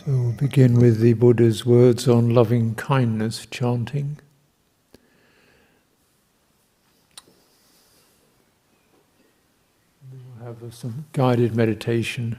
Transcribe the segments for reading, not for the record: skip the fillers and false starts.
So we'll begin with the Buddha's words on loving kindness chanting. We'll have some guided meditation.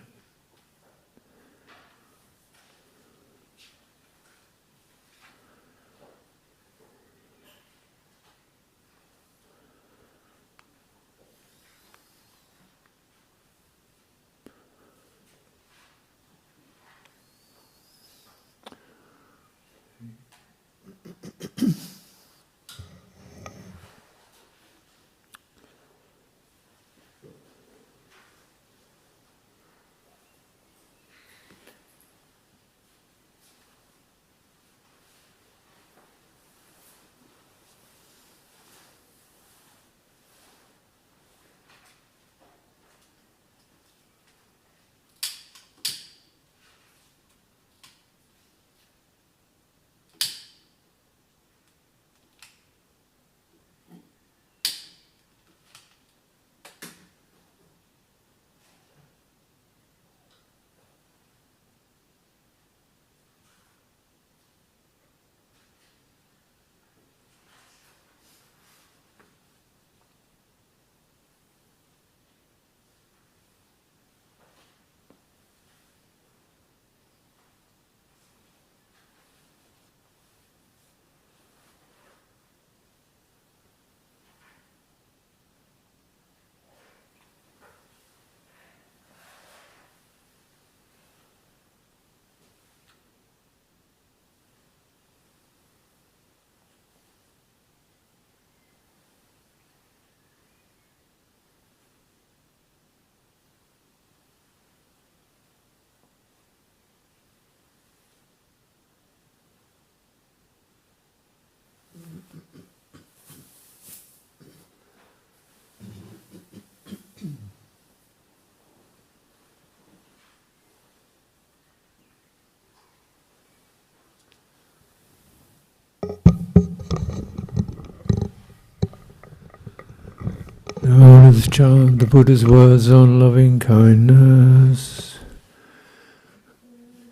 Now let's chant the Buddha's words on loving kindness.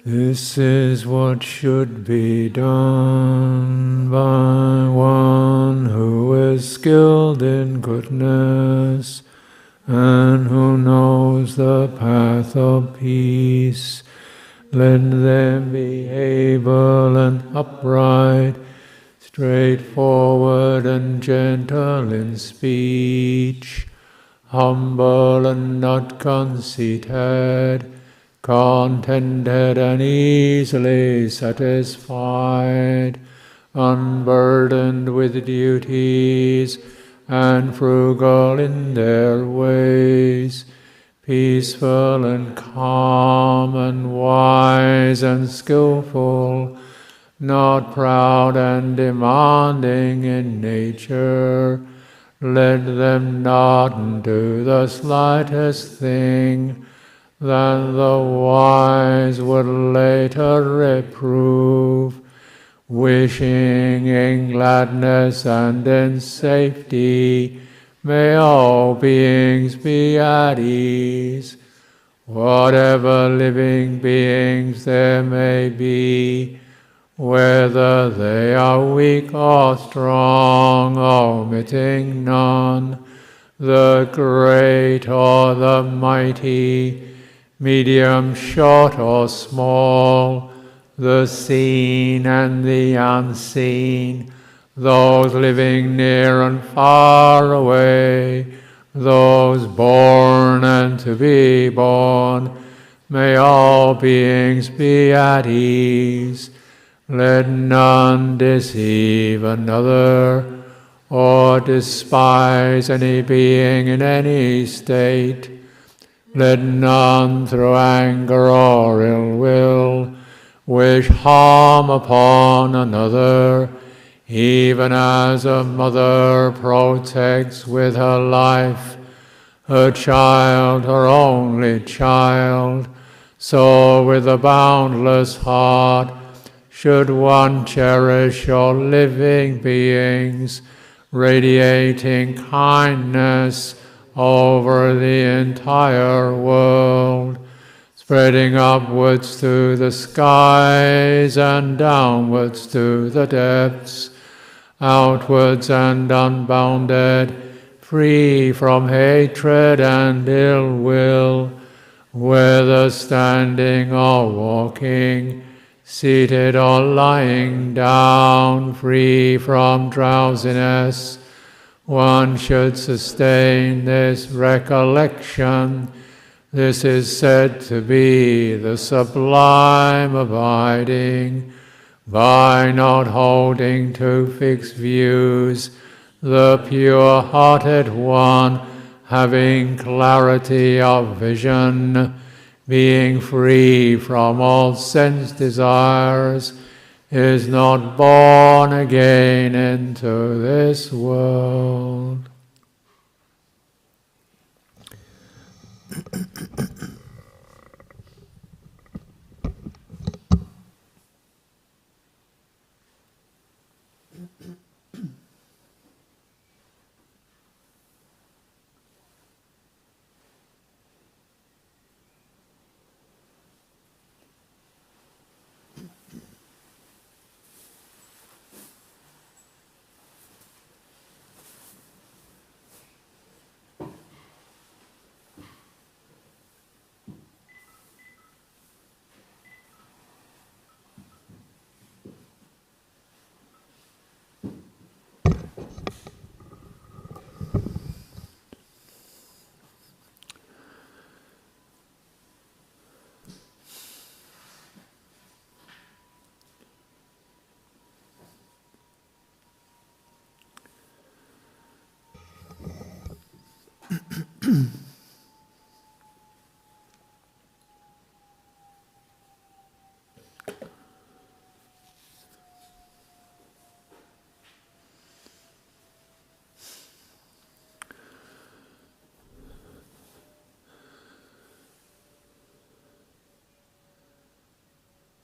This is what should be done by one who is skilled in goodness and who knows the path of peace. Let them be able and upright, straightforward and gentle in speech, humble and not conceited, contented and easily satisfied, unburdened with duties, and frugal in their ways, peaceful and calm and wise and skillful, not proud and demanding in nature. Let them not do the slightest thing that the wise would later reprove, wishing in gladness and in safety. May all beings be at ease. Whatever living beings there may be, whether they are weak or strong, omitting none, the great or the mighty, medium, short or small, the seen and the unseen, those living near and far away, those born and to be born, may all beings be at ease. Let none deceive another, or despise any being in any state. Let none through anger or ill will wish harm upon another, even as a mother protects with her life her child, her only child, so with a boundless heart should one cherish all living beings, radiating kindness over the entire world, spreading upwards to the skies and downwards to the depths, outwards and unbounded, free from hatred and ill will, whether standing or walking, seated or lying down, free from drowsiness. One should sustain this recollection. This is said to be the sublime abiding. By not holding to fixed views, the pure-hearted one, having clarity of vision, being free from all sense desires, is not born again into this world.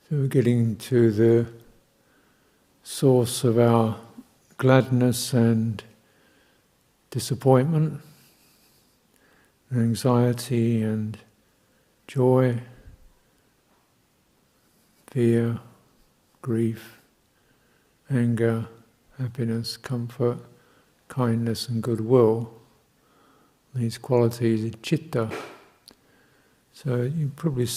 So we're getting to the source of our gladness and disappointment, anxiety and joy, fear, grief, anger, happiness, comfort, kindness and goodwill. These qualities are citta. So you probably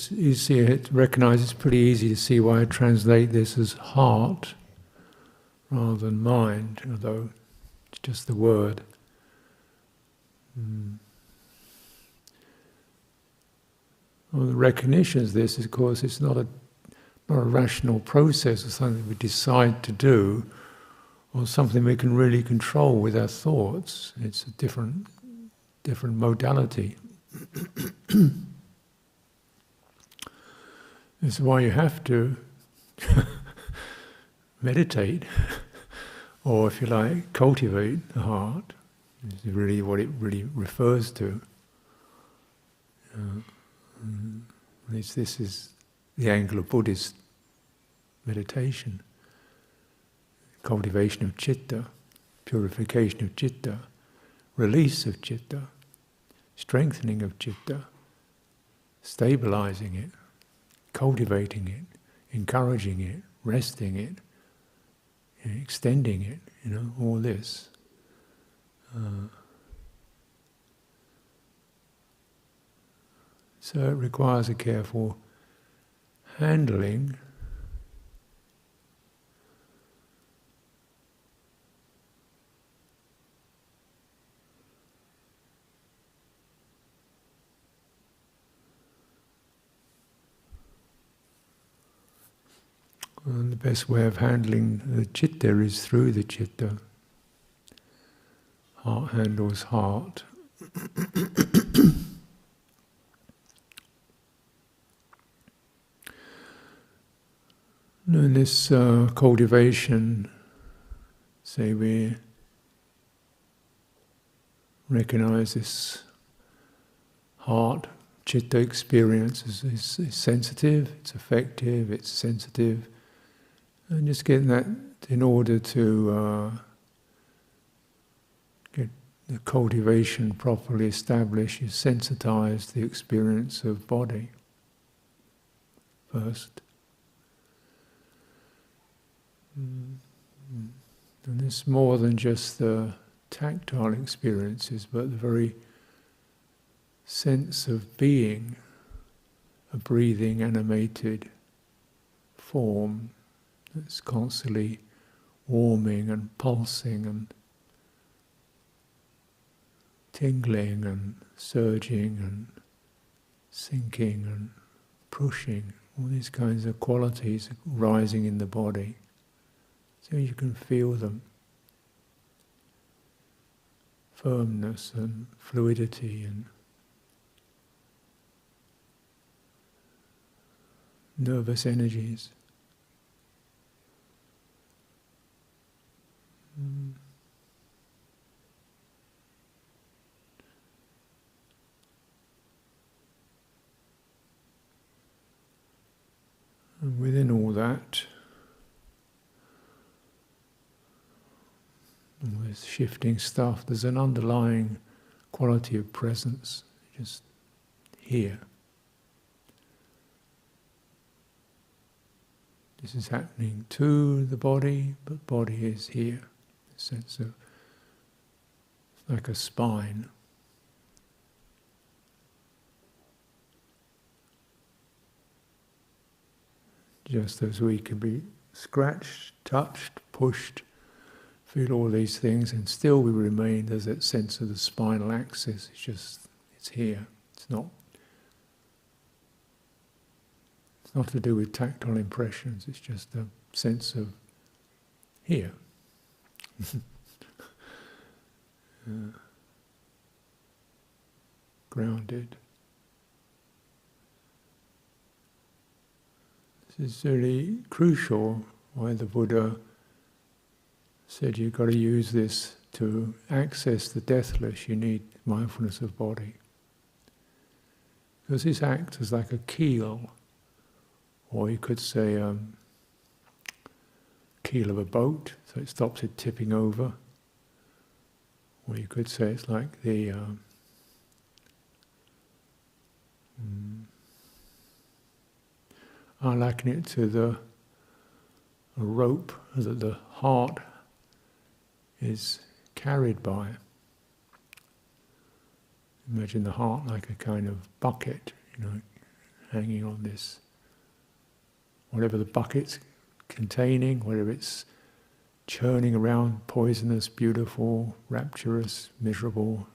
recognize it's pretty easy to see why I translate this as heart rather than mind, although it's just the word. Well, the recognition of this, of course, it's not a rational process or something we decide to do or something we can really control with our thoughts. It's a different modality. This is why you have to meditate, or if you like, cultivate the heart. This is really what it really refers to. This is the angle of Buddhist meditation. Cultivation of citta, purification of citta, release of citta, strengthening of citta, stabilizing it, cultivating it, encouraging it, resting it, extending it, all this. So it requires a careful handling. And the best way of handling the citta is through the citta. Heart handles heart. In this cultivation, say we recognize this heart, citta experience is sensitive, it's effective, it's sensitive. And just getting that in order to get the cultivation properly established, you sensitize the experience of body. first. And it's more than just the tactile experiences, but the very sense of being, a breathing, animated form that's constantly warming and pulsing and tingling and surging and sinking and pushing, all these kinds of qualities rising in the body. So you can feel them. Firmness and fluidity and nervous energies. And within all that, all this shifting stuff, there's an underlying quality of presence, just here. This is happening to the body, but body is here. A sense of, it's like a spine. Just as we can be scratched, touched, pushed, feel all these things, and still we remain, there's that sense of the spinal axis. It's here. It's not to do with tactile impressions, it's just a sense of here. Grounded. This is really crucial, why the Buddha said you've got to use this to access the deathless. You need mindfulness of body. Because this acts as like a keel, or you could say keel of a boat, so it stops it tipping over. Or you could say it's like the I liken it to a rope that the heart is carried by. Imagine the heart like a kind of bucket, hanging on this. Whatever the bucket's containing, whether it's churning around, poisonous, beautiful, rapturous, miserable,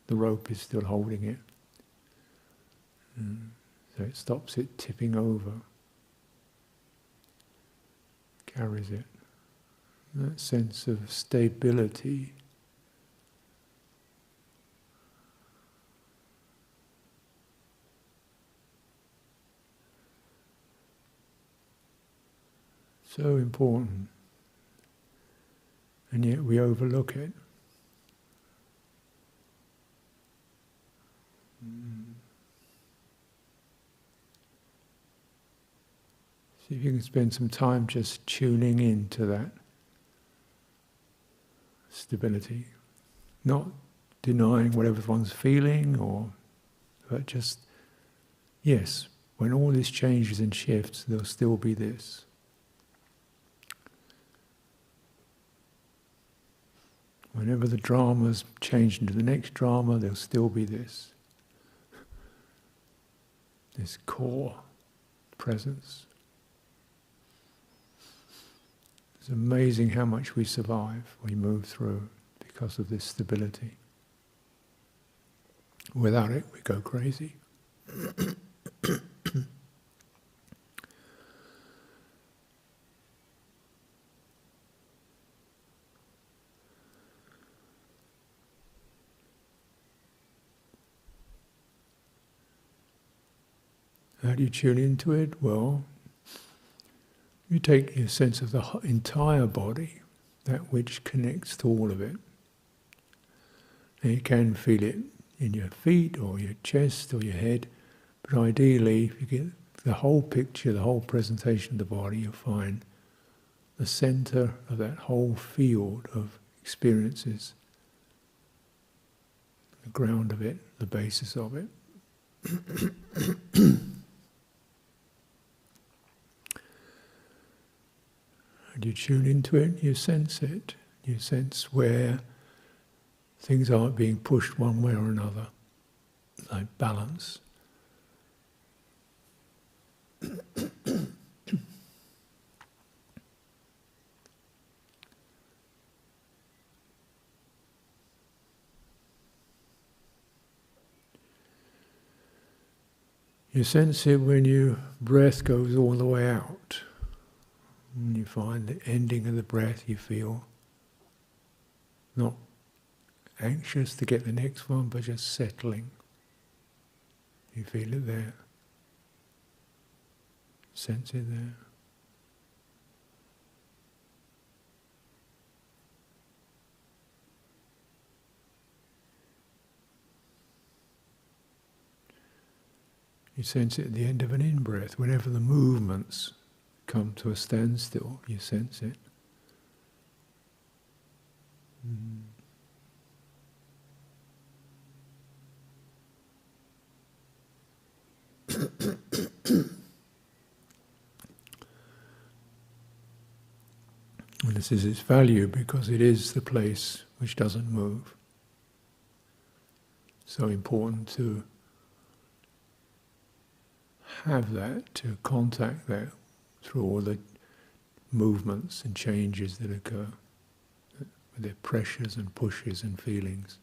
the rope is still holding it. So it stops it tipping over, carries it. That sense of stability. So important. And yet we overlook it. See if you can spend some time just tuning into that stability, not denying whatever one's feeling, but just, yes, when all this changes and shifts, there'll still be this. Whenever the drama's changed into the next drama, there'll still be this core presence. It's amazing how much we survive, we move through because of this stability. Without it, we go crazy. How do you tune into it? Well, you take your sense of the entire body, that which connects to all of it. And you can feel it in your feet or your chest or your head, but ideally, if you get the whole picture, the whole presentation of the body, you'll find the center of that whole field of experiences, the ground of it, the basis of it. And you tune into it, you sense it. You sense where things aren't being pushed one way or another, like balance. You sense it when your breath goes all the way out. And you find the ending of the breath, you feel not anxious to get the next one, but just settling. You feel it there. Sense it there. You sense it at the end of an in-breath. Whenever the movements come to a standstill, you sense it. And this is its value because it is the place which doesn't move. So important to have that, to contact that through all the movements and changes that occur, with their pressures and pushes and feelings.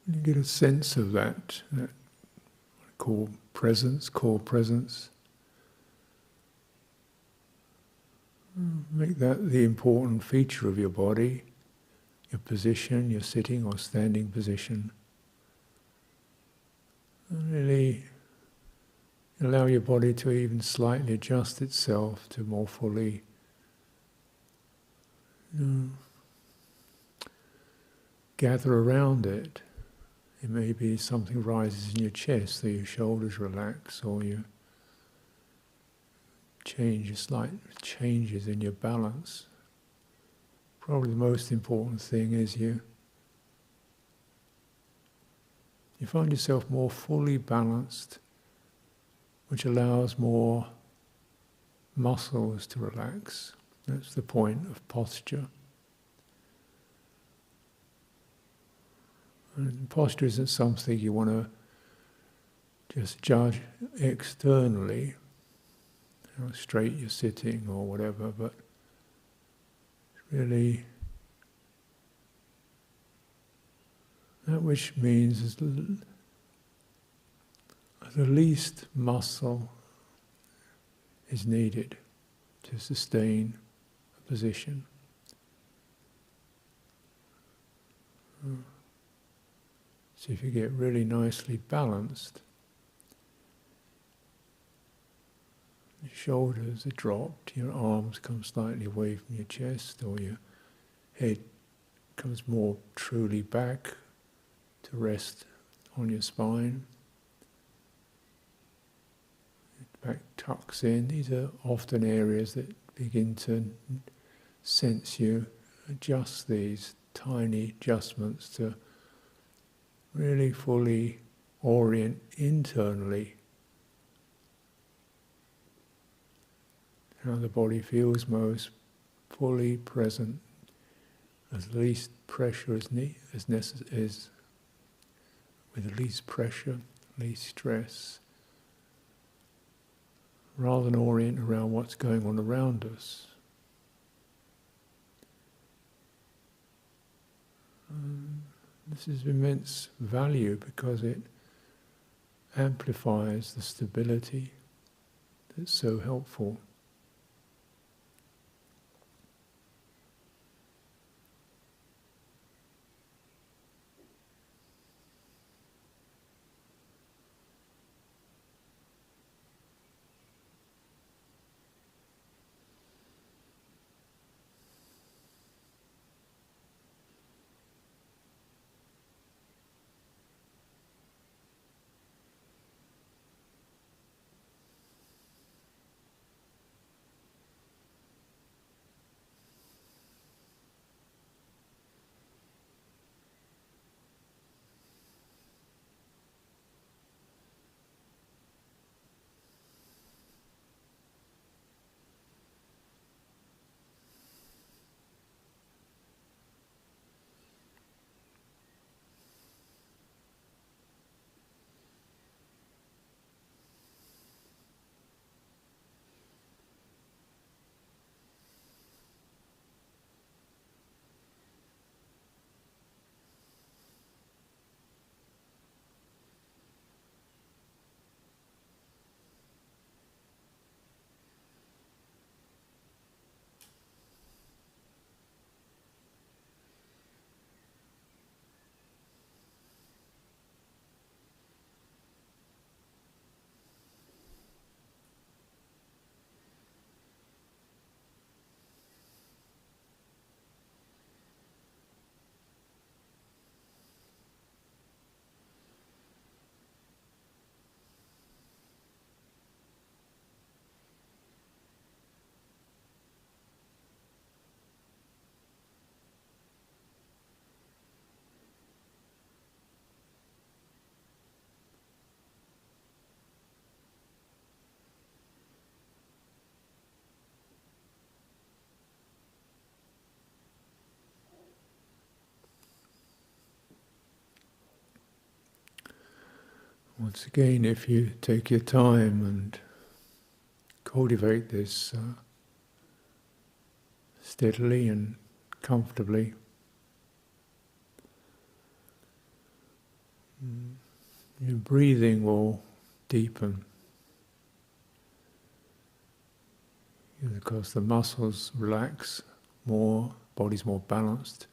You get a sense of that what I call presence, core presence. Make that the important feature of your body, your position, your sitting or standing position. And really allow your body to even slightly adjust itself to more fully gather around it. It may be something rises in your chest, so your shoulders relax, or you change, slight changes in your balance. Probably the most important thing is you find yourself more fully balanced, which allows more muscles to relax. That's the point of posture. And posture isn't something you want to just judge externally, how straight you're sitting or whatever, but really that which means is the least muscle is needed. to sustain a position. So if you get really nicely balanced, your shoulders are dropped, your arms come slightly away from your chest, or your head comes more truly back to rest on your spine. Back tucks in. These are often areas that begin to sense you adjust these tiny adjustments to really fully orient internally how the body feels most fully present, as least pressure as necessary, with the least pressure, least stress, rather than orient around what's going on around us. This is immense value because it amplifies the stability that's so helpful. Once again, if you take your time and cultivate this steadily and comfortably, your breathing will deepen. Because the muscles relax more, body's more balanced,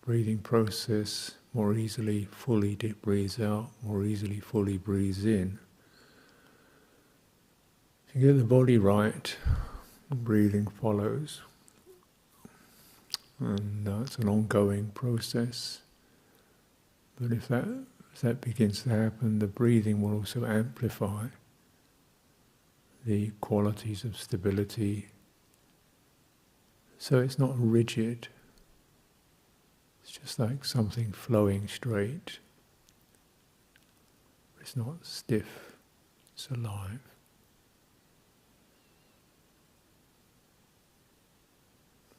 breathing process more easily fully breathes out, more easily fully breathes in. If you get the body right, breathing follows. And it's an ongoing process. But if that begins to happen, the breathing will also amplify the qualities of stability. So it's not rigid. It's just like something flowing straight. It's not stiff, it's alive.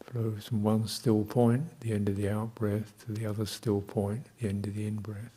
Flows from one still point, the end of the out-breath, to the other still point, the end of the in-breath.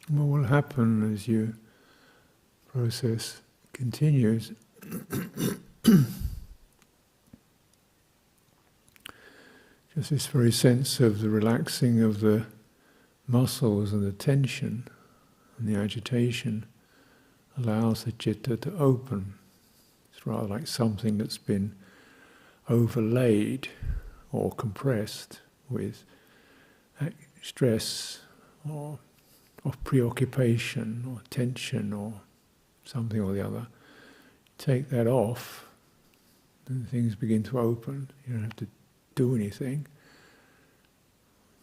what will happen as your process continues just this very sense of the relaxing of the muscles and the tension and the agitation allows the citta to open. It's rather like something that's been overlaid or compressed with stress or preoccupation or tension or something or the other. Take that off and things begin to open. You don't have to do anything.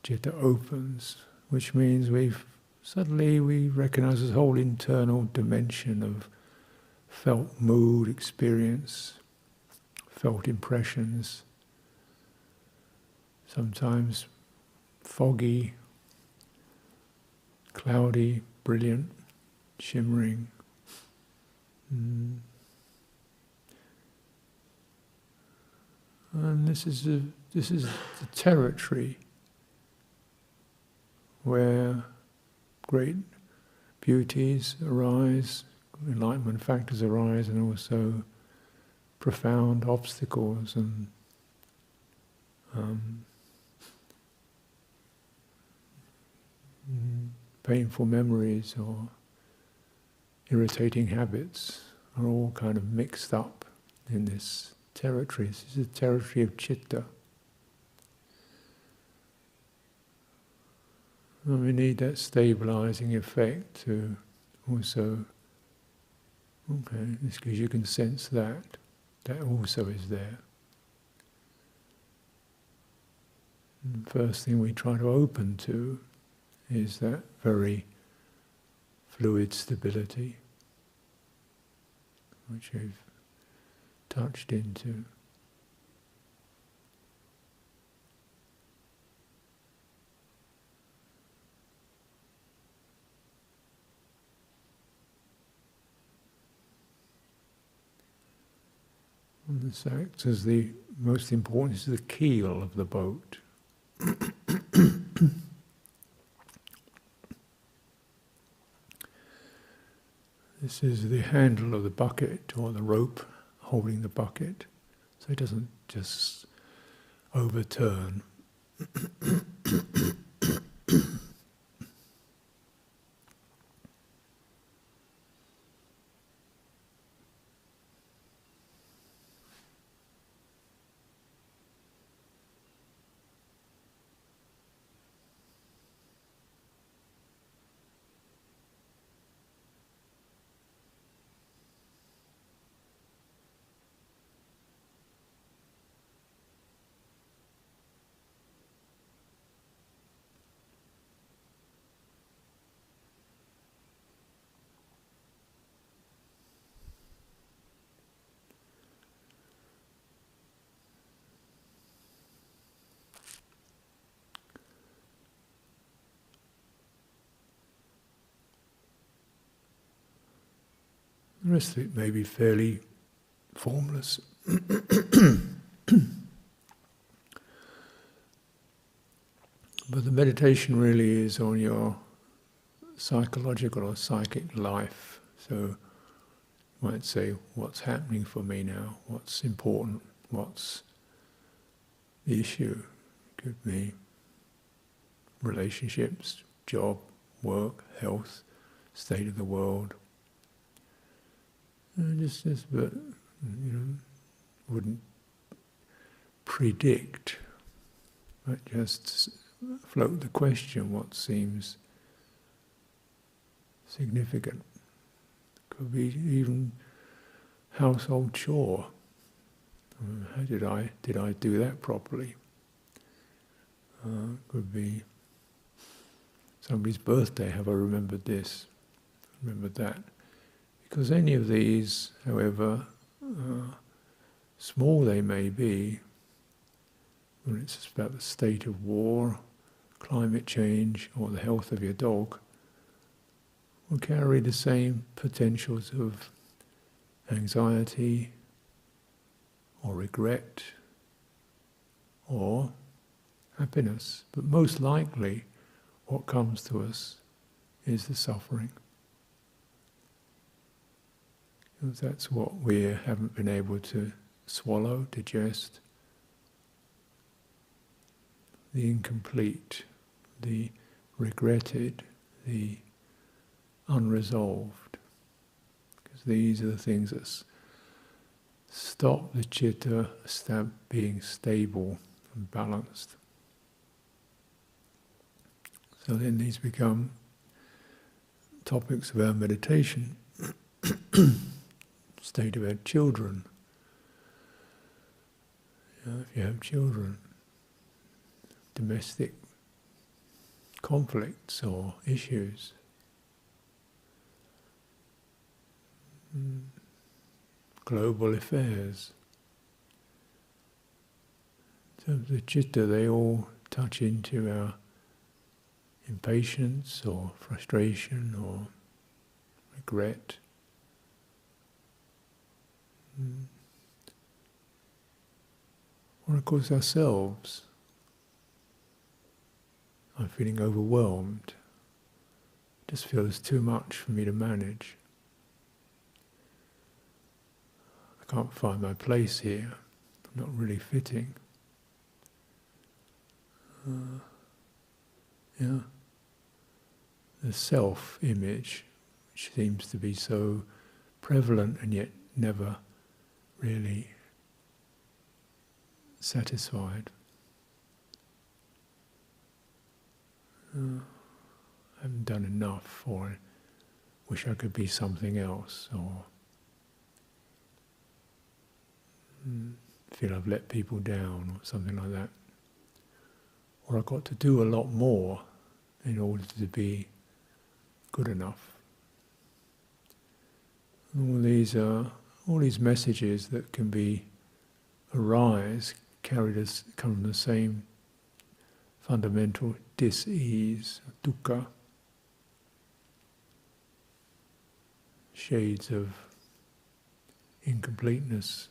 Citta opens, which means we recognize this whole internal dimension of felt mood, experience, felt impressions, sometimes foggy, cloudy, brilliant, shimmering. And this is the territory where great beauties arise, enlightenment factors arise, and also profound obstacles and painful memories or irritating habits are all kind of mixed up in this territory. This is the territory of citta. And we need that stabilizing effect to also, it's because you can sense that also is there. And the first thing we try to open to is that very fluid stability, which we've touched into. And this acts as the most important, is the keel of the boat. This is the handle of the bucket or the rope holding the bucket, so it doesn't just overturn. The rest of it may be fairly formless. But the meditation really is on your psychological or psychic life. So you might say, what's happening for me now? What's important? What's the issue? Could be relationships, job, work, health, state of the world. But wouldn't predict, but just float the question, what seems significant. Could be even household chore. How did I do that properly? Could be somebody's birthday, have I remembered this, remembered that? Because any of these, however small they may be, when it's about the state of war, climate change, or the health of your dog, will carry the same potentials of anxiety, or regret, or happiness. But most likely, what comes to us is the suffering. Because that's what we haven't been able to swallow, digest. The incomplete, the regretted, the unresolved. Because these are the things that stop the citta being stable and balanced. So then these become topics of our meditation. State about children. If you have children, domestic conflicts or issues, global affairs. So the citta, they all touch into our impatience or frustration or regret. Or of course ourselves. I'm feeling overwhelmed. Just feel there's too much for me to manage. I can't find my place here. I'm not really fitting. The self-image, which seems to be so prevalent and yet never really satisfied. I haven't done enough, or I wish I could be something else, or feel I've let people down, or something like that. Or I've got to do a lot more in order to be good enough. All these messages that can arise, come from the same fundamental dis-ease, dukkha, shades of incompleteness.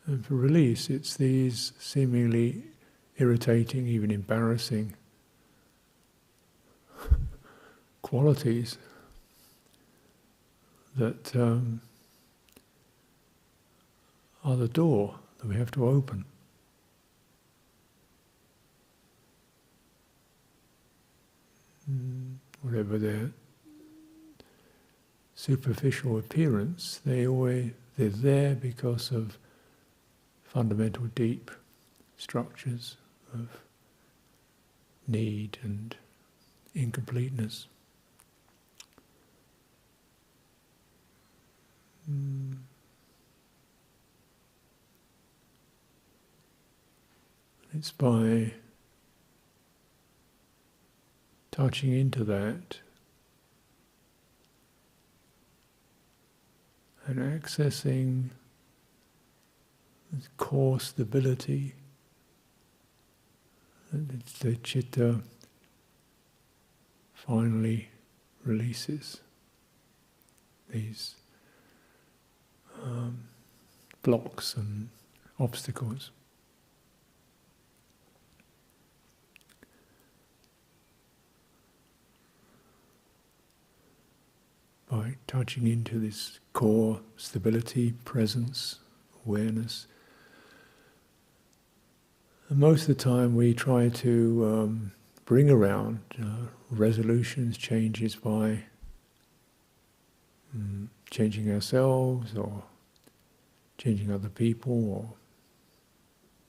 And for release, it's these seemingly irritating, even embarrassing qualities that are the door that we have to open. Whatever their superficial appearance, they're there because of fundamental deep structures of need and incompleteness. It's by touching into that and accessing core stability that the citta finally releases these blocks and obstacles. By touching into this core stability, presence, awareness. And most of the time we try to bring around resolutions, changes by changing ourselves or changing other people or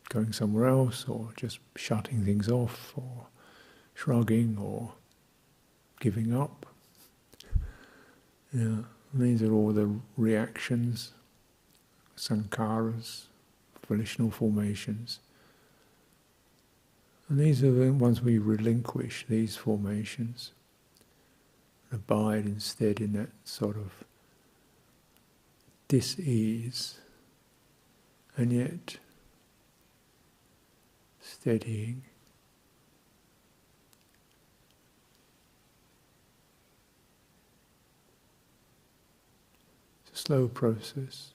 going somewhere else or just shutting things off or shrugging or giving up. Yeah, these are all the reactions, sankharas, volitional formations. And these are the ones we relinquish, these formations, and abide instead in that sort of dis-ease, and yet steadying. It's a slow process.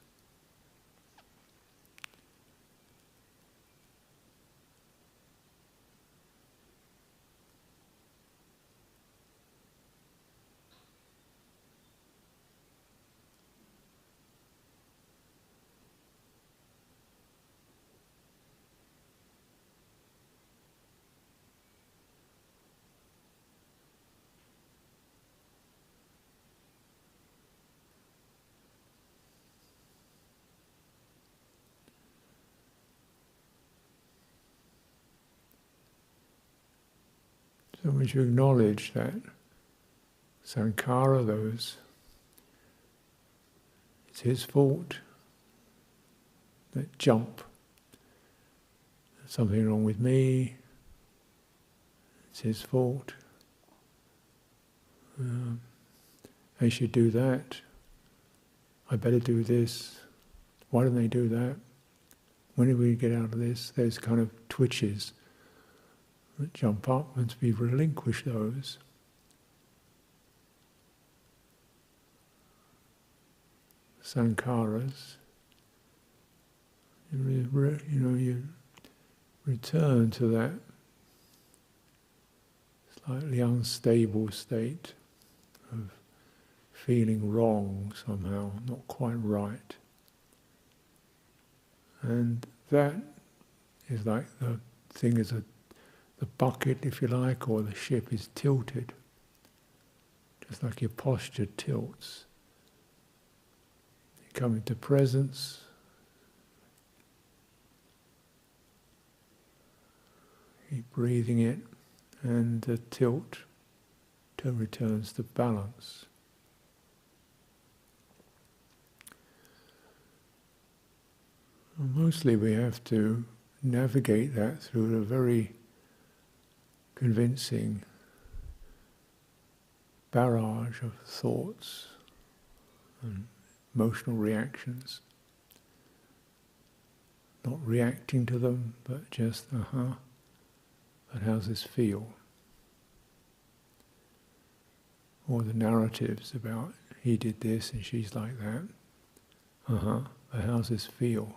So once you acknowledge that sankhara, it's his fault, that jump, there's something wrong with me, it's his fault, they should do that, I better do this, why don't they do that? When do we get out of this? There's kind of twitches that jump up. Once we relinquish those, sankharas, you return to that slightly unstable state of feeling wrong somehow, not quite right. And that is like the thing is the bucket, if you like, or the ship is tilted. Just like your posture tilts. You come into presence, keep breathing it, and the tilt returns to balance. Mostly we have to navigate that through a very convincing barrage of thoughts and emotional reactions. Not reacting to them, but just, but how's this feel? Or the narratives about he did this and she's like that. But how's this feel?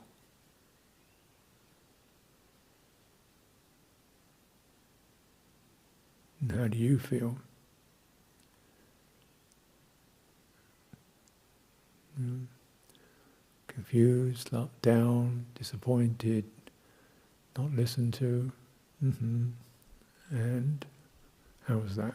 And how do you feel? Confused, down, disappointed, not listened to. And how was that?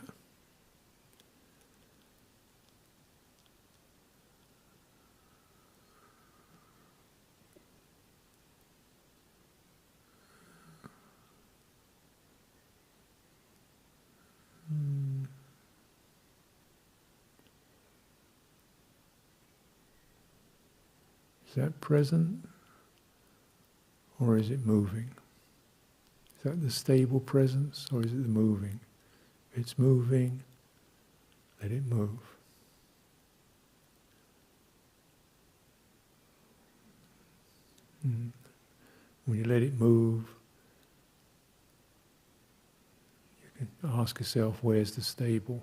Is that present, or is it moving? Is that the stable presence, or is it the moving? If it's moving, let it move. When you let it move, you can ask yourself, where's the stable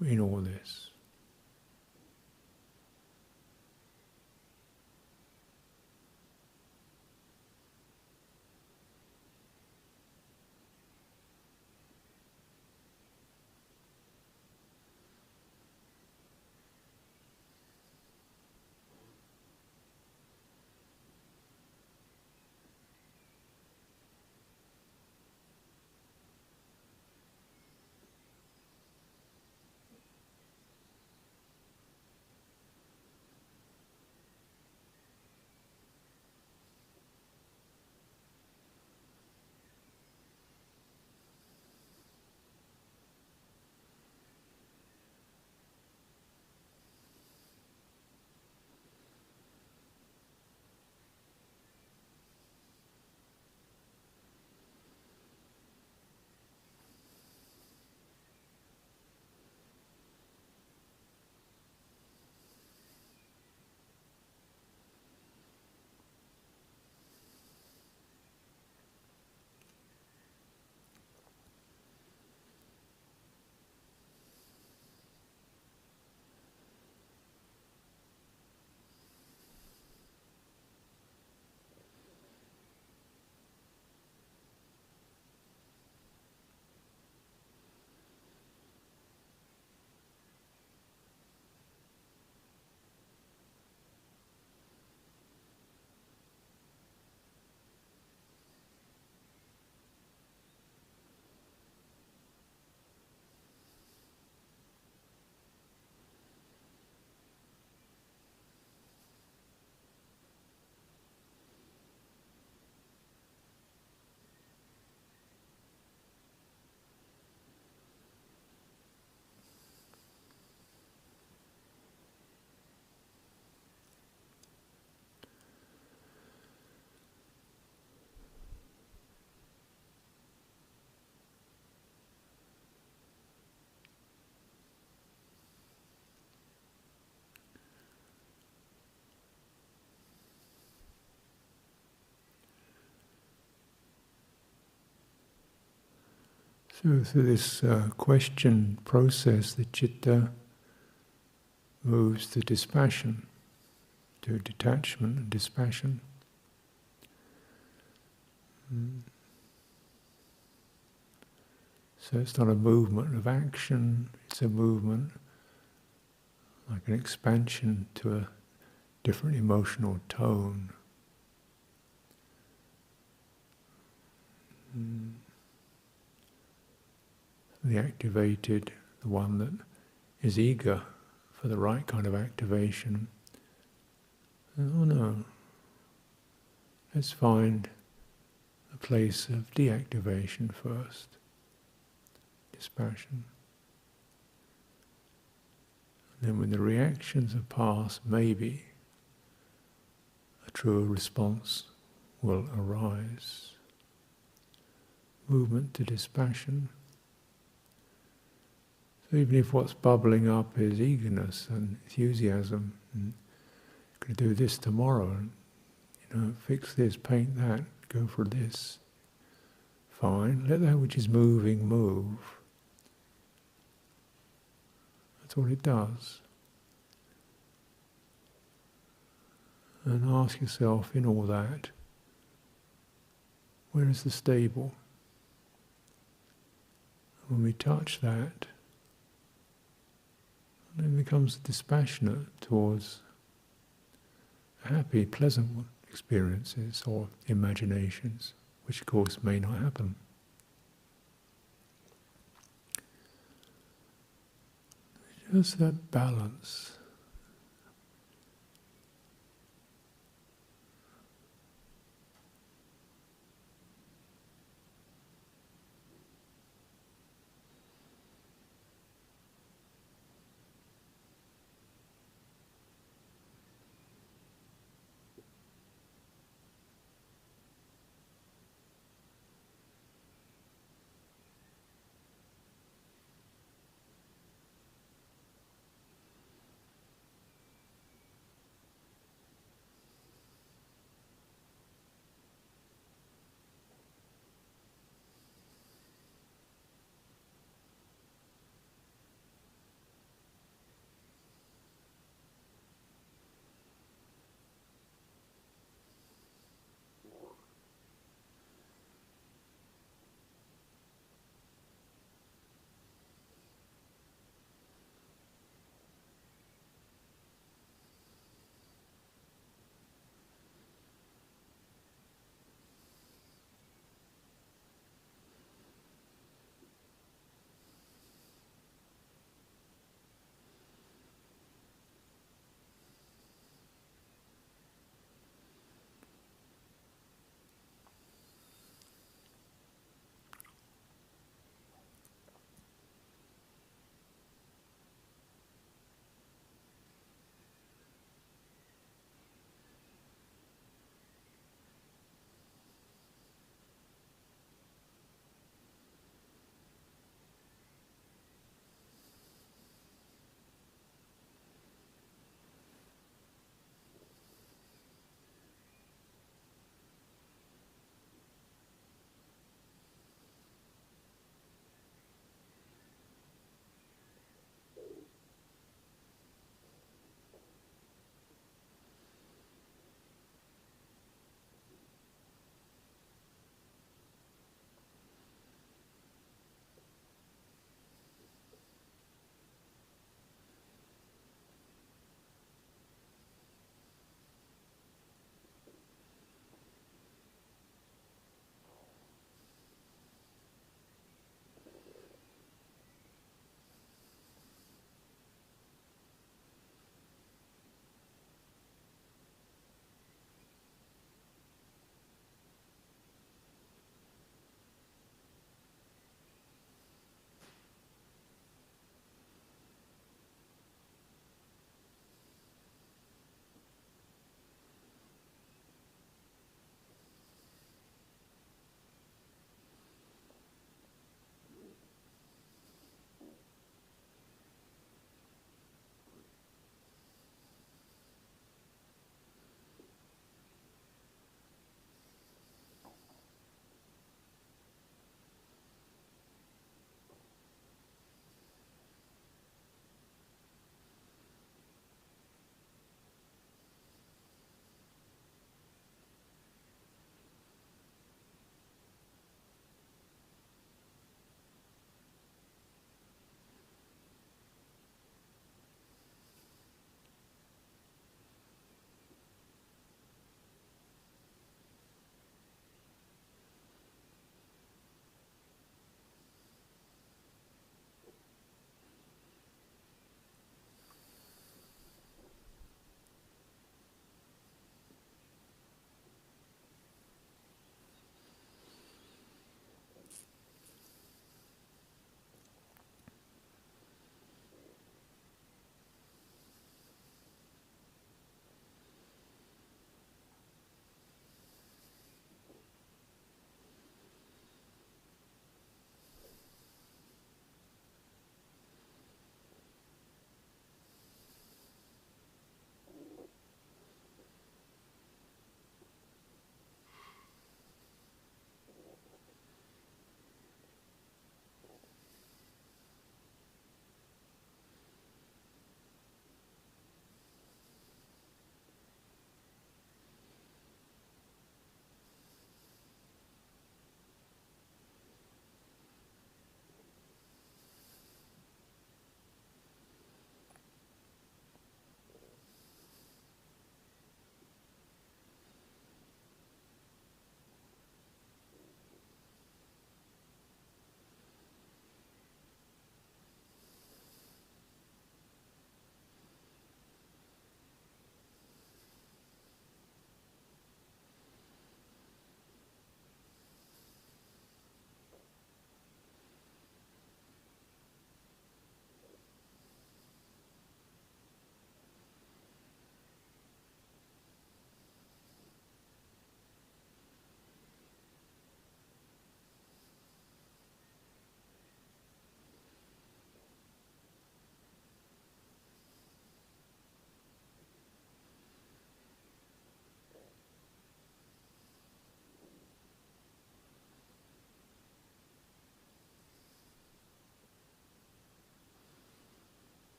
in all this? So through this question process, the citta moves to dispassion, to detachment and dispassion. So it's not a movement of action, it's a movement like an expansion to a different emotional tone. The activated, the one that is eager for the right kind of activation. Oh no, let's find a place of deactivation first, dispassion. And then when the reactions have passed, maybe a truer response will arise. Movement to dispassion. So even if what's bubbling up is eagerness and enthusiasm, and going to do this tomorrow, and, fix this, paint that, go for this, fine. Let that which is moving move. That's all it does. And ask yourself in all that, where is the stable? When we touch that, it becomes dispassionate towards happy, pleasant experiences or imaginations, which of course may not happen. Just that balance.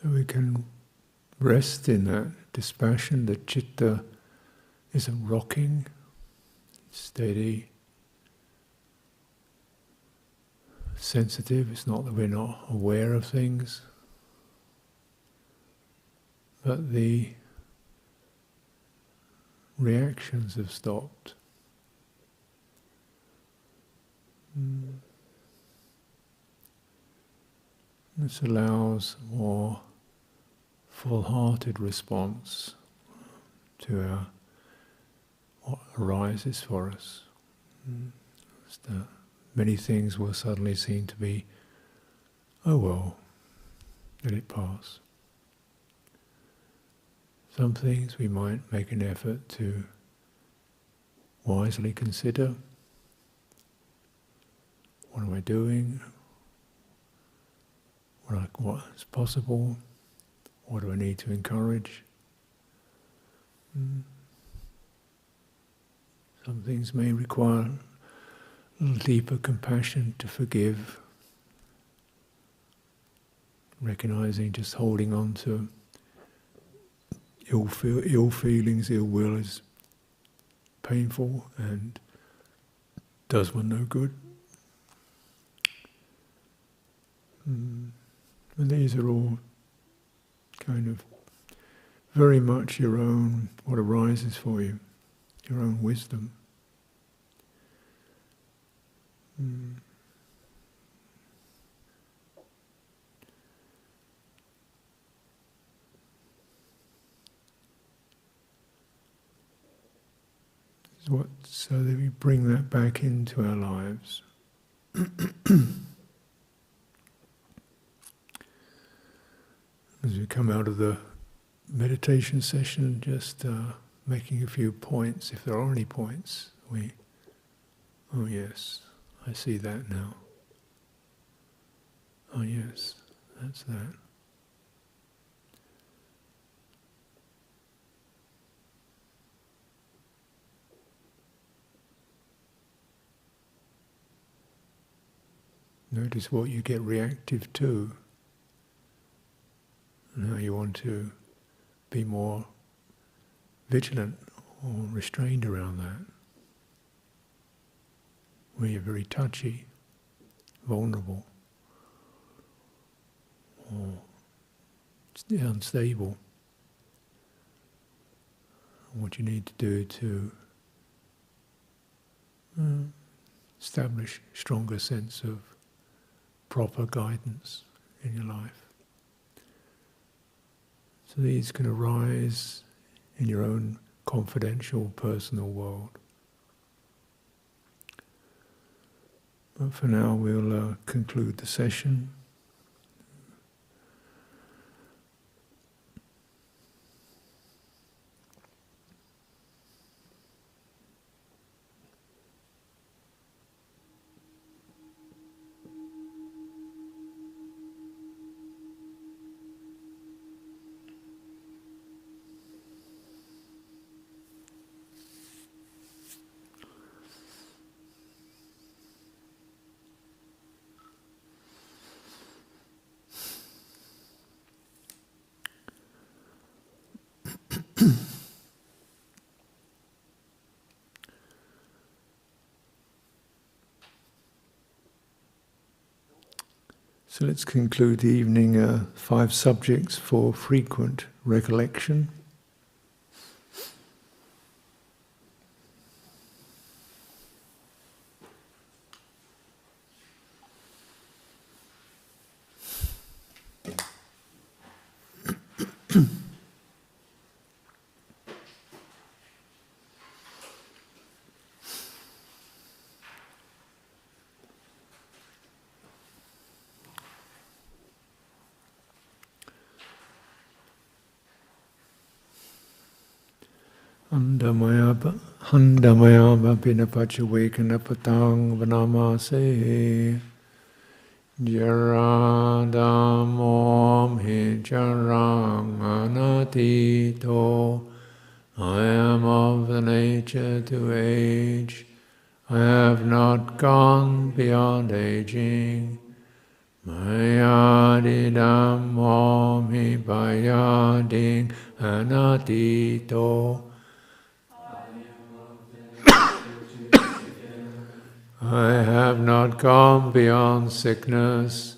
So we can rest in that dispassion. The citta isn't rocking, it's steady, sensitive. It's not that we're not aware of things, but the reactions have stopped. This allows a more full-hearted response to what arises for us. Many things will suddenly seem to be, oh well, let it pass. Some things we might make an effort to wisely consider. What am I doing? What is possible? What do I need to encourage? Some things may require a little deeper compassion to forgive, recognizing just holding on to ill feelings, ill will is painful and does one no good. And these are all kind of very much your own, what arises for you, your own wisdom. So that we bring that back into our lives. As we come out of the meditation session, just making a few points, if there are any points, oh yes, I see that now. Oh yes, that's that. Notice what you get reactive to, and how you want to be more vigilant or restrained around that. Where you're very touchy, vulnerable, or unstable. What you need to do to establish a stronger sense of proper guidance in your life. So these can arise in your own confidential, personal world. But for now we'll conclude the session. So let's conclude the evening, 5 subjects for frequent recollection. Handamayama pinapachawekana patang vanamase jaradamom hijarang anatito. I am of the nature to age. I have not gone beyond aging. Mayadi Dhammo mi bayading anatito. I have not gone beyond sickness.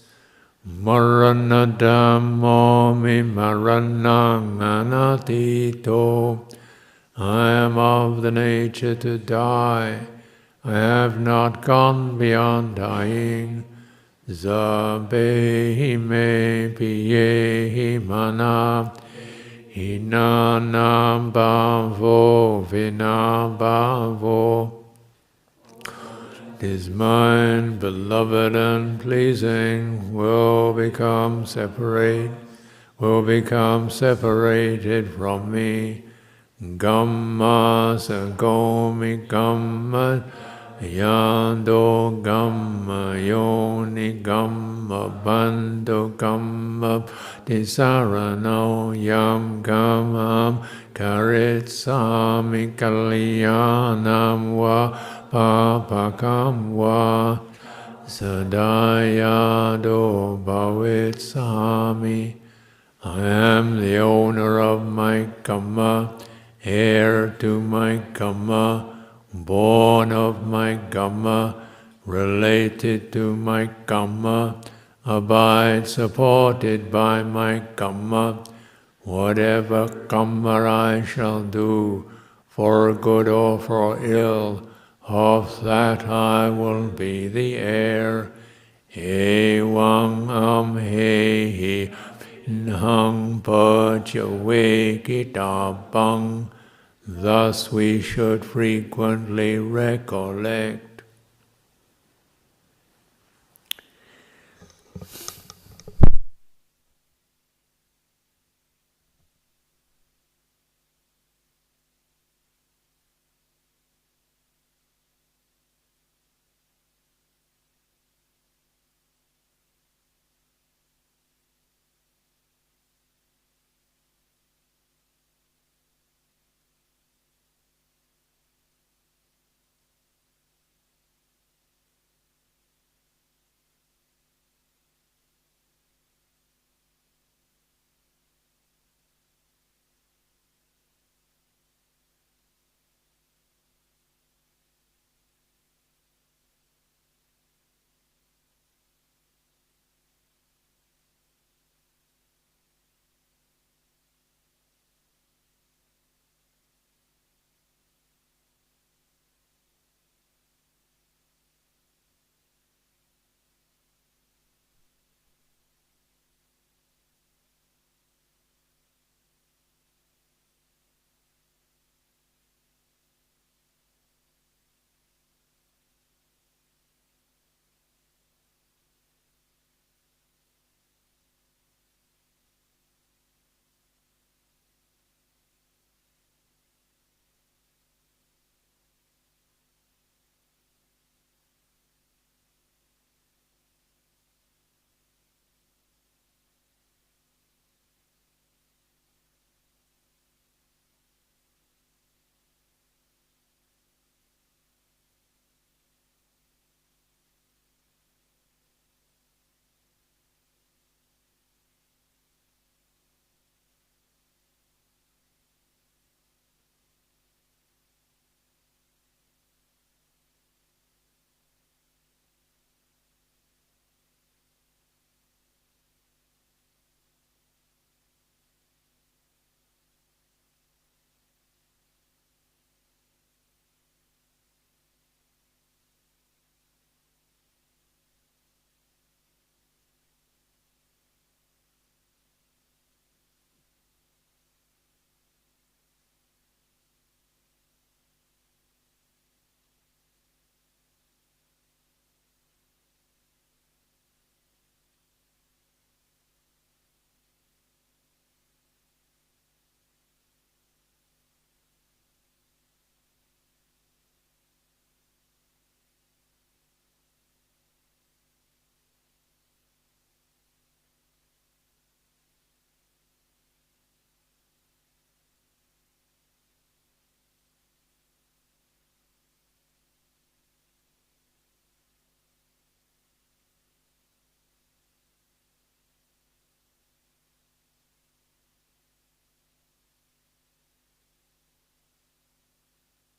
Marana Dhammo mi maranang anatito. I am of the nature to die. I have not gone beyond dying. Zabehi me piyehi mana hinanam bhavo vinabhavo. It is mine, beloved and pleasing, will become separated from me. Gamma sagomi gamma yando gamma yoni gamma bando gamma tisarano yam gammam karitsami kalyanam va papakam va sadayado bhavitsami. I am the owner of my kamma, heir to my kamma, born of my kamma, related to my kamma, abide supported by my kamma. Whatever kamma I shall do, for good or for ill, of that I will be the heir. Ewang he hang pachavekitabang. Thus we should frequently recollect.